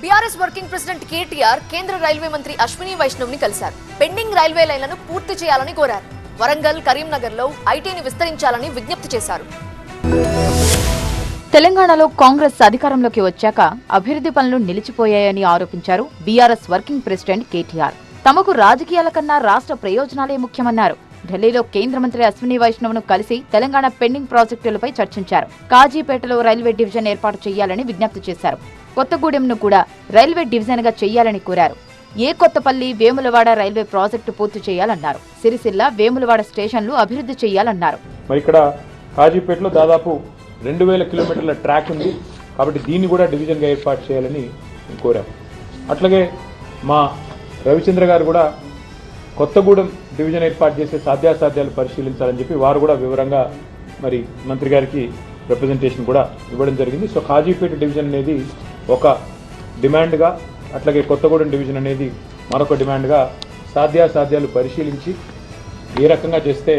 BRS working president KTR కేంద్ర railway మంత్రి అశ్విని వైష్ణవ్ ని కలిశారు. పెండింగ్ రైల్వే లైన్లను పూర్తి చేయాలని కోరారు. వరంగల్, కరీంనగర్ లో ఐటీని విస్తరించాలని విజ్ఞప్తి చేశారు. తెలంగాణలో కాంగ్రెస్ అధికారంలోకి వచ్చాక అభివృద్ధి పనులు నిలిచిపోయాయని ఆరోపించారు బీఆర్ఎస్ వర్కింగ్ ప్రెసిడెంట్ కేటీఆర్. తమకు రాజకీయాల కన్నా రాష్ట్ర ప్రయోజనాలే ముఖ్యమన్నారు. ఢిల్లీలో కేంద్ర మంత్రి అశ్విని వైష్ణవ్ ను కలిసి తెలంగాణ పెండింగ్ ప్రాజెక్టులపై చర్చించారు. కాజీపేటలో రైల్వే డివిజన్ ఏర్పాటు చేయాలని విజ్ఞప్తి చేశారు. కొత్తగూడెంను కూడా రైల్వే డివిజన్ గా చేయాలని కోరారు. కొత్తపల్లి, వేములవాడ రైల్వే ప్రాజెక్టు పూర్తి చేయాలన్నారు. సిరిసిల్ల, వేములవాడ స్టేషన్లు అభివృద్ధి చేయాలన్నారు. మరి ఇక్కడ కాజీపేటలో దాదాపు 2000 కిలోమీటర్ల ట్రాక్ ఉంది కాబట్టి దీన్ని కూడా డివిజన్ గా ఏర్పాటు చేయాలని కోరాం. అట్లాగే మా రవిచంద్ర గారు కూడా కొత్తగూడెం డివిజన్ ఏర్పాటు చేసే సాధ్యాసాధ్యాలు పరిశీలించాలని చెప్పి వారు కూడా వివరంగా మరి మంత్రి గారికి రిప్రజెంటేషన్ కూడా ఇవ్వడం జరిగింది. సో కాజీపేట డివిజన్ అనేది ఒక డిమాండ్గా, అట్లాగే కొత్తగూడెం డివిజన్ అనేది మరొక డిమాండ్గా సాధ్యాసాధ్యాలు పరిశీలించి ఏ రకంగా చేస్తే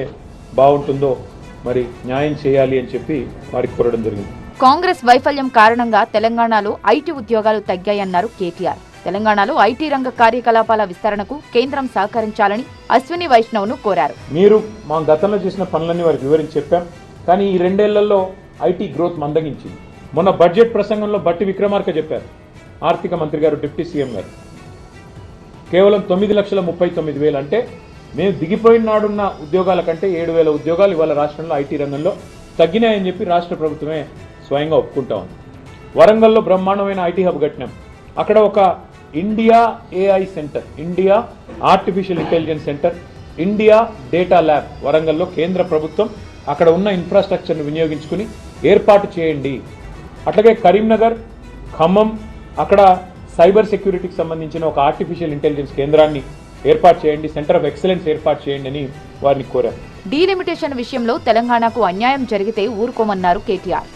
బాగుంటుందో మరి న్యాయం చేయాలి అని చెప్పి వారికి కోరడం జరిగింది. కాంగ్రెస్ వైఫల్యం కారణంగా తెలంగాణలో ఐటీ ఉద్యోగాలు తగ్గాయన్నారు కేటీఆర్. తెలంగాణలో ఐటీ రంగ కార్యకలాపాల విస్తరణకు కేంద్రం సహకరించాలని అశ్విని వైష్ణవ్ ను కోరారు. మీరు మా గతంలో చేసిన పనులన్నీ వారికి వివరించి చెప్పాం, కానీ ఈ 2 ఏళ్లలో ఐటీ గ్రోత్ మందగించింది. మొన్న బడ్జెట్ ప్రసంగంలో బట్టి విక్రమార్క చెప్పారు, ఆర్థిక మంత్రి గారు, డిప్యూటీ సీఎం గారు, కేవలం 9,39,000 అంటే మేము దిగిపోయిన నాడున్న ఉద్యోగాల కంటే 7,000 ఉద్యోగాలు ఇవాళ రాష్ట్రంలో ఐటీ రంగంలో తగ్గినాయని చెప్పి రాష్ట్ర ప్రభుత్వమే స్వయంగా ఒప్పుకుంటా ఉంది. వరంగల్లో బ్రహ్మాండమైన ఐటీ హబ్ కట్టినాం. అక్కడ ఒక India AI center, India artificial intelligence centre, India data lab వరంగల్లో కేంద్ర ప్రభుత్వం అక్కడ ఉన్న ఇన్ఫ్రాస్ట్రక్చర్ను వినియోగించుకుని ఏర్పాటు చేయండి. అట్లాగే కరీంనగర్, ఖమ్మం అక్కడ సైబర్ సెక్యూరిటీకి సంబంధించిన ఒక ఆర్టిఫిషియల్ ఇంటెలిజెన్స్ కేంద్రాన్ని ఏర్పాటు చేయండి, సెంటర్ ఆఫ్ ఎక్సలెన్స్ ఏర్పాటు చేయండి అని వారిని కోరారు. డీలిమిటేషన్ విషయంలో తెలంగాణకు అన్యాయం జరిగితే ఊరుకోమన్నారు కేటీఆర్.